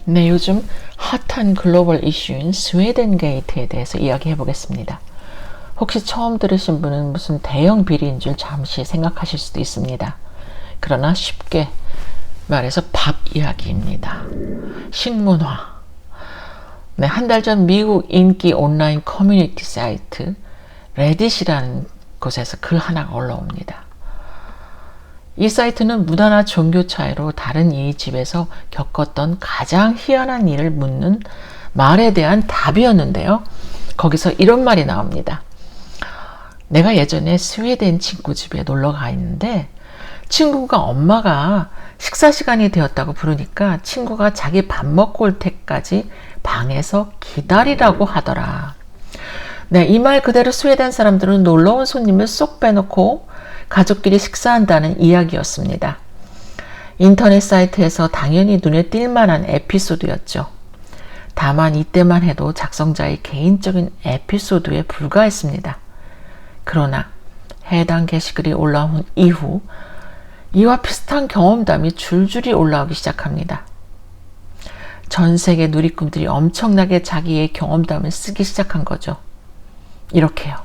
네, 요즘 핫한 글로벌 이슈인 스웨덴 게이트에 대해서 이야기해 보겠습니다. 혹시 처음 들으신 분은 무슨 대형 비리인 줄 잠시 생각하실 수도 있습니다. 그러나 쉽게 말해서 밥 이야기입니다. 신문화. 네, 한 달 전 미국 인기 온라인 커뮤니티 사이트 레딧이라는 곳에서 글 하나가 올라옵니다. 이 사이트는 문화나 종교 차이로 다른 이의 집에서 겪었던 가장 희한한 일을 묻는 말에 대한 답이었는데요. 거기서 이런 말이 나옵니다. 내가 예전에 스웨덴 친구 집에 놀러 가 있는데 친구가 엄마가 식사 시간이 되었다고 부르니까 친구가 자기 밥 먹고 올 때까지 방에서 기다리라고 하더라. 네, 이 말 그대로 스웨덴 사람들은 놀러온 손님을 쏙 빼놓고 가족끼리 식사한다는 이야기였습니다. 인터넷 사이트에서 당연히 눈에 띌 만한 에피소드였죠. 다만 이때만 해도 작성자의 개인적인 에피소드에 불과했습니다. 그러나 해당 게시글이 올라온 이후 이와 비슷한 경험담이 줄줄이 올라오기 시작합니다. 전 세계 누리꾼들이 엄청나게 자기의 경험담을 쓰기 시작한 거죠. 이렇게요.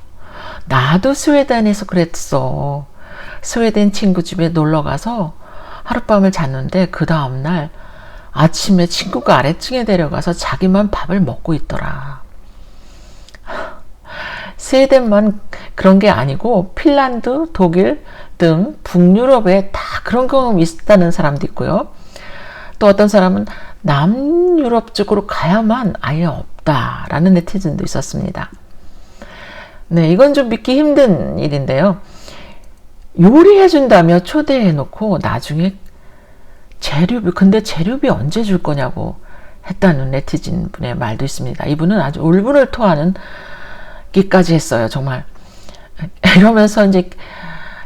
나도 스웨덴에서 그랬어. 스웨덴 친구 집에 놀러 가서 하룻밤을 잤는데 그 다음날 아침에 친구가 아래층에 내려가서 자기만 밥을 먹고 있더라. 스웨덴만 그런 게 아니고 핀란드, 독일 등 북유럽에 다 그런 경험이 있다는 사람도 있고요. 또 어떤 사람은 남유럽 쪽으로 가야만 아예 없다라는 네티즌도 있었습니다. 네, 이건 좀 믿기 힘든 일인데요. 요리해준다며 초대해놓고 나중에 근데 재료비 언제 줄 거냐고 했다는 네티즌 분의 말도 있습니다. 이분은 아주 울분을 토하는 기까지 했어요. 정말. 이러면서 이제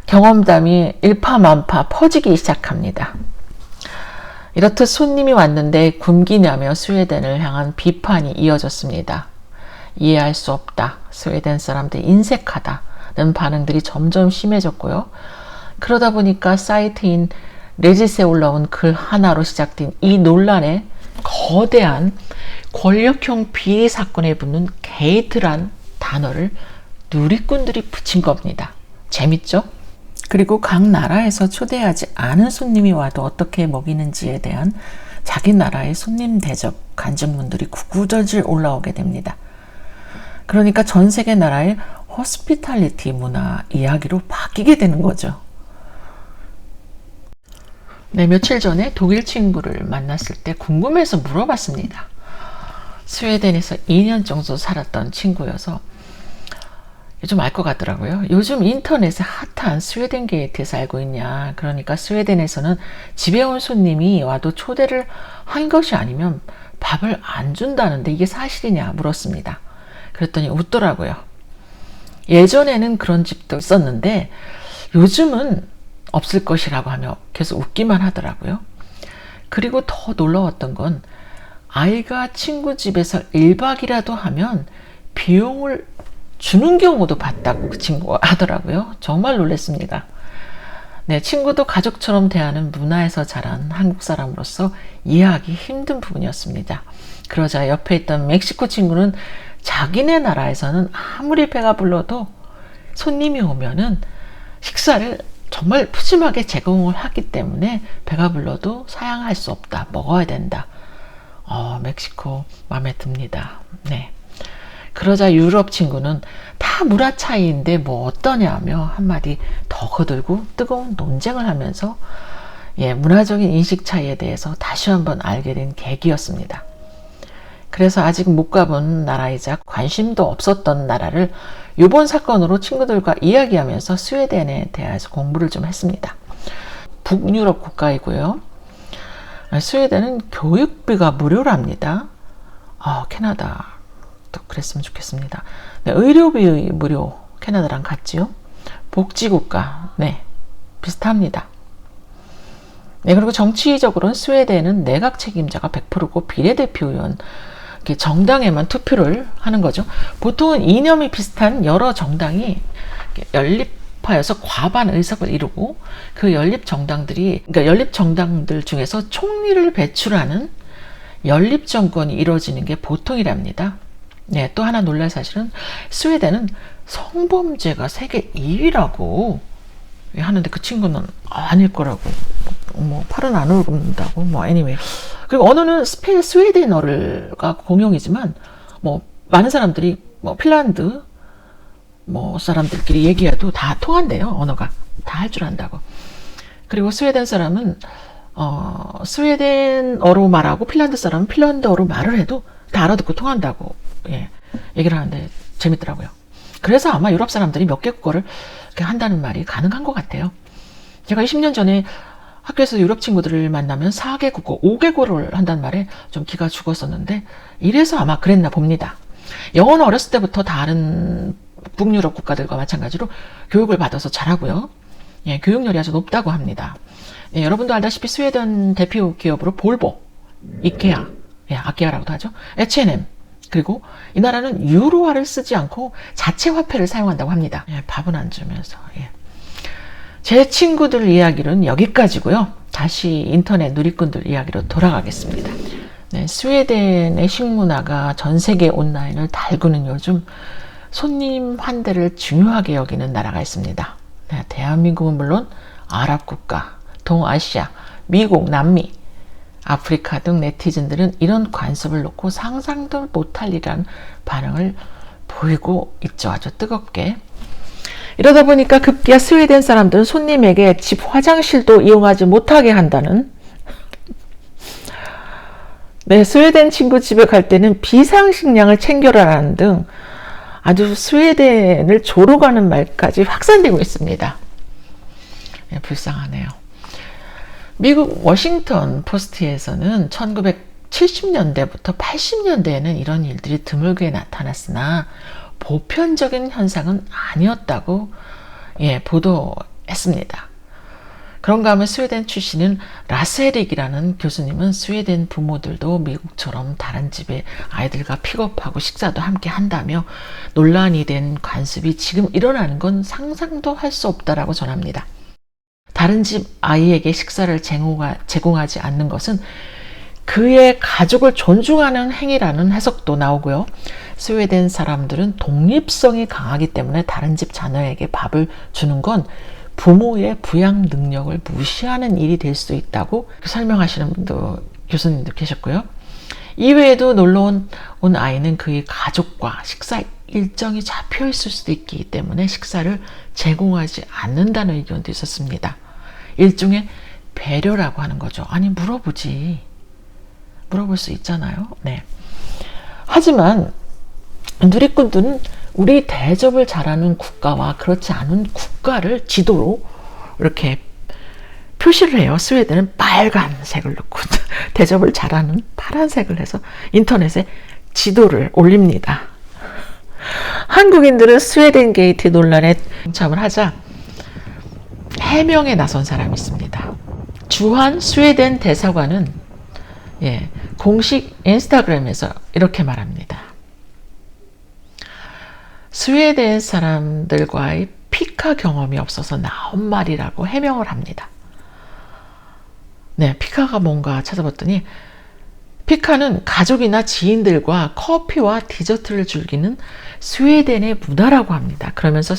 경험담이 일파만파 퍼지기 시작합니다. 이렇듯 손님이 왔는데 굶기냐며 스웨덴을 향한 비판이 이어졌습니다. 이해할 수 없다. 스웨덴 사람들 인색하다는 반응들이 점점 심해졌고요. 그러다 보니까 사이트인 레딧에 올라온 글 하나로 시작된 이 논란에 거대한 권력형 비리 사건에 붙는 게이트란 단어를 누리꾼들이 붙인 겁니다. 재밌죠? 그리고 각 나라에서 초대하지 않은 손님이 와도 어떻게 먹이는지에 대한 자기 나라의 손님 대접 간증문들이 구구절절 올라오게 됩니다. 그러니까 전 세계 나라의 호스피탈리티 문화 이야기로 바뀌게 되는 거죠. 네, 며칠 전에 독일 친구를 만났을 때 궁금해서 물어봤습니다. 스웨덴에서 2년 정도 살았던 친구여서 좀 알 것 같더라고요. 요즘 인터넷에 핫한 스웨덴 게이트에서 알고 있냐. 그러니까 스웨덴에서는 집에 온 손님이 와도 초대를 한 것이 아니면 밥을 안 준다는데 이게 사실이냐 물었습니다. 그랬더니 웃더라고요. 예전에는 그런 집도 있었는데 요즘은 없을 것이라고 하며 계속 웃기만 하더라고요. 그리고 더 놀라웠던 건 아이가 친구 집에서 1박이라도 하면 비용을 주는 경우도 봤다고 그 친구가 하더라고요. 정말 놀랐습니다. 네, 친구도 가족처럼 대하는 문화에서 자란 한국 사람으로서 이해하기 힘든 부분이었습니다. 그러자 옆에 있던 멕시코 친구는 자기네 나라에서는 아무리 배가 불러도 손님이 오면은 식사를 정말 푸짐하게 제공을 하기 때문에 배가 불러도 사양할 수 없다. 먹어야 된다. 멕시코 마음에 듭니다. 네. 그러자 유럽 친구는 다 문화 차이인데 뭐 어떠냐며 한마디 더 거들고 뜨거운 논쟁을 하면서 문화적인 인식 차이에 대해서 다시 한번 알게 된 계기였습니다. 그래서 아직 못 가본 나라이자 관심도 없었던 나라를 이번 사건으로 친구들과 이야기하면서 스웨덴에 대해서 공부를 좀 했습니다. 북유럽 국가이고요. 스웨덴은 교육비가 무료랍니다. 캐나다도 그랬으면 좋겠습니다. 네, 의료비 무료, 캐나다랑 같지요. 복지국가, 네, 비슷합니다. 네, 그리고 정치적으로는 스웨덴은 내각 책임자가 100%고 비례대표 의원, 정당에만 투표를 하는 거죠. 보통은 이념이 비슷한 여러 정당이 연립하여서 과반 의석을 이루고 그 연립 정당들 중에서 총리를 배출하는 연립 정권이 이루어지는 게 보통이랍니다. 네, 또 하나 놀랄 사실은 스웨덴은 성범죄가 세계 2위라고 하는데 그 친구는 아닐 거라고, 뭐 팔은 안 오른다고, 뭐 anyway. 그리고 언어는 스웨덴어가 공용이지만 뭐 많은 사람들이 뭐 핀란드 뭐 사람들끼리 얘기해도 다 통한대요. 언어가 다 할 줄 안다고. 그리고 스웨덴 사람은 스웨덴어로 말하고 핀란드 사람은 핀란드어로 말을 해도 다 알아듣고 통한다고, 예, 얘기를 하는데 재밌더라고요. 그래서 아마 유럽 사람들이 몇 개 국어를 이렇게 한다는 말이 가능한 것 같아요. 제가 20년 전에 학교에서 유럽 친구들을 만나면 4개 국어, 5개 국어를 한다는 말에 좀 기가 죽었었는데 이래서 아마 그랬나 봅니다. 영어는 어렸을 때부터 다른 북유럽 국가들과 마찬가지로 교육을 받아서 잘하고요. 예, 교육열이 아주 높다고 합니다. 예, 여러분도 알다시피 스웨덴 대표 기업으로 볼보, 이케아, 예, 아키아라고도 하죠. H&M, 그리고 이 나라는 유로화를 쓰지 않고 자체 화폐를 사용한다고 합니다. 예, 밥은 안 주면서. 예. 제 친구들 이야기는 여기까지고요. 다시 인터넷 누리꾼들 이야기로 돌아가겠습니다. 네, 스웨덴의 식문화가 전 세계 온라인을 달구는 요즘 손님 환대를 중요하게 여기는 나라가 있습니다. 네, 대한민국은 물론 아랍 국가, 동아시아, 미국, 남미, 아프리카 등 네티즌들은 이런 관습을 놓고 상상도 못할 일이라는 반응을 보이고 있죠. 아주 뜨겁게. 이러다 보니까 급기야 스웨덴 사람들은 손님에게 집 화장실도 이용하지 못하게 한다는, 네, 스웨덴 친구 집에 갈 때는 비상식량을 챙겨라라는 등 아주 스웨덴을 조롱하는 말까지 확산되고 있습니다. 네, 불쌍하네요. 미국 워싱턴 포스트에서는 1970년대부터 80년대에는 이런 일들이 드물게 나타났으나 보편적인 현상은 아니었다고, 예, 보도했습니다. 그런가 하면 스웨덴 출신인 라세릭이라는 교수님은 스웨덴 부모들도 미국처럼 다른 집에 아이들과 픽업하고 식사도 함께 한다며 논란이 된 관습이 지금 일어나는 건 상상도 할 수 없다라고 전합니다. 다른 집 아이에게 식사를 제공하지 않는 것은 그의 가족을 존중하는 행위라는 해석도 나오고요. 스웨덴 사람들은 독립성이 강하기 때문에 다른 집 자녀에게 밥을 주는 건 부모의 부양 능력을 무시하는 일이 될 수 있다고 설명하시는 분도, 교수님도 계셨고요. 이외에도 놀러 온 아이는 그의 가족과 식사 일정이 잡혀 있을 수도 있기 때문에 식사를 제공하지 않는다는 의견도 있었습니다. 일종의 배려라고 하는 거죠. 아니, 물어보지. 물어볼 수 있잖아요. 네. 하지만 누리꾼들은 우리 대접을 잘하는 국가와 그렇지 않은 국가를 지도로 이렇게 표시를 해요. 스웨덴은 빨간색을 넣고 대접을 잘하는 파란색을 해서 인터넷에 지도를 올립니다. 한국인들은 스웨덴 게이트 논란에 동참을 하자 해명에 나선 사람이 있습니다. 주한 스웨덴 대사관은, 예, 공식 인스타그램에서 이렇게 말합니다. 스웨덴 사람들과의 피카 경험이 없어서 나온 말이라고 해명을 합니다. 네, 피카가 뭔가 찾아봤더니 피카는 가족이나 지인들과 커피와 디저트를 즐기는 스웨덴의 문화라고 합니다. 그러면서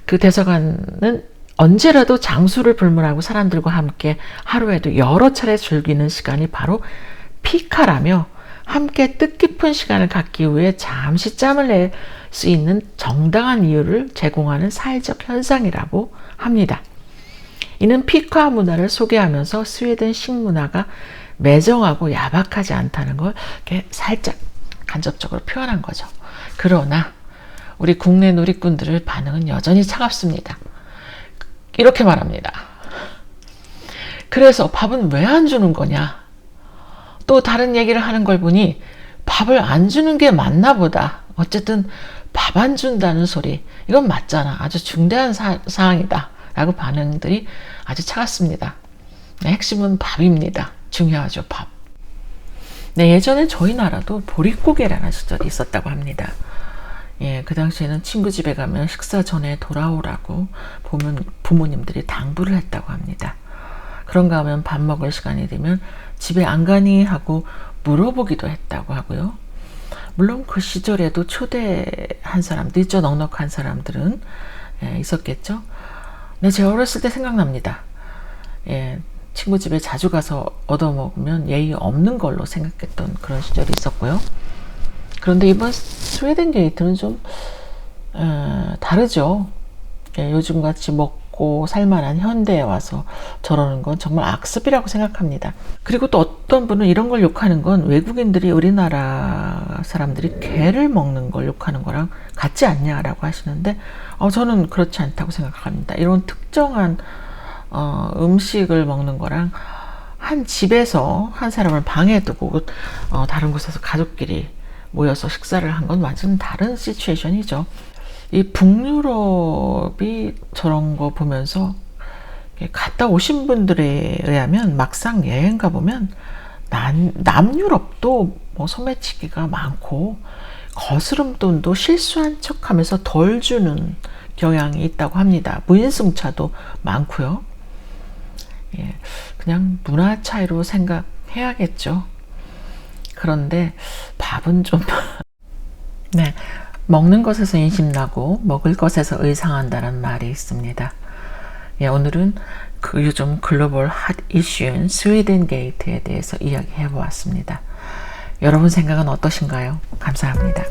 그 대사관은 언제라도 장수를 불문하고 사람들과 함께 하루에도 여러 차례 즐기는 시간이 바로 피카라며 함께 뜻깊은 시간을 갖기 위해 잠시 짬을 낼 수 있는 정당한 이유를 제공하는 사회적 현상이라고 합니다. 이는 피카 문화를 소개하면서 스웨덴 식문화가 매정하고 야박하지 않다는 걸 이렇게 살짝 간접적으로 표현한 거죠. 그러나 우리 국내 누리꾼들의 반응은 여전히 차갑습니다. 이렇게 말합니다. 그래서 밥은 왜 안 주는 거냐? 또 다른 얘기를 하는 걸 보니 밥을 안 주는 게 맞나 보다. 어쨌든 밥 안 준다는 소리, 이건 맞잖아. 아주 중대한 사항이다. 라고 반응들이 아주 차갑습니다. 네, 핵심은 밥입니다. 중요하죠, 밥. 네, 예전에 저희 나라도 보릿고개라는 시절이 있었다고 합니다. 예, 그 당시에는 친구 집에 가면 식사 전에 돌아오라고 부모님들이 당부를 했다고 합니다. 그런가 하면 밥 먹을 시간이 되면 집에 안 가니 하고 물어보기도 했다고 하고요. 물론 그 시절에도 초대한 사람들 있죠. 넉넉한 사람들은 있었겠죠. 네, 제가 어렸을 때 생각납니다. 친구 집에 자주 가서 얻어먹으면 예의 없는 걸로 생각했던 그런 시절이 있었고요. 그런데 이번 스웨덴 게이트는 좀 다르죠. 요즘같이 먹고 살만한 현대에 와서 저러는 건 정말 악습이라고 생각합니다. 그리고 또 어떤 분은 이런 걸 욕하는 건 외국인들이 우리나라 사람들이 개를 먹는 걸 욕하는 거랑 같지 않냐라고 하시는데 저는 그렇지 않다고 생각합니다. 이런 특정한 음식을 먹는 거랑 한 집에서 한 사람을 방에 두고 다른 곳에서 가족끼리 모여서 식사를 한 건 완전 다른 시츄에이션이죠. 이 북유럽이 저런 거 보면서 갔다 오신 분들에 의하면 막상 여행 가보면 남유럽도 뭐 소매치기가 많고 거스름돈도 실수한 척하면서 덜 주는 경향이 있다고 합니다. 무인승차도 많고요. 그냥 문화 차이로 생각해야겠죠. 그런데 밥은 좀 네, 먹는 것에서 인심나고 먹을 것에서 의상한다는 말이 있습니다. 오늘은 그 요즘 글로벌 핫 이슈인 스웨덴 게이트에 대해서 이야기해 보았습니다. 여러분 생각은 어떠신가요? 감사합니다.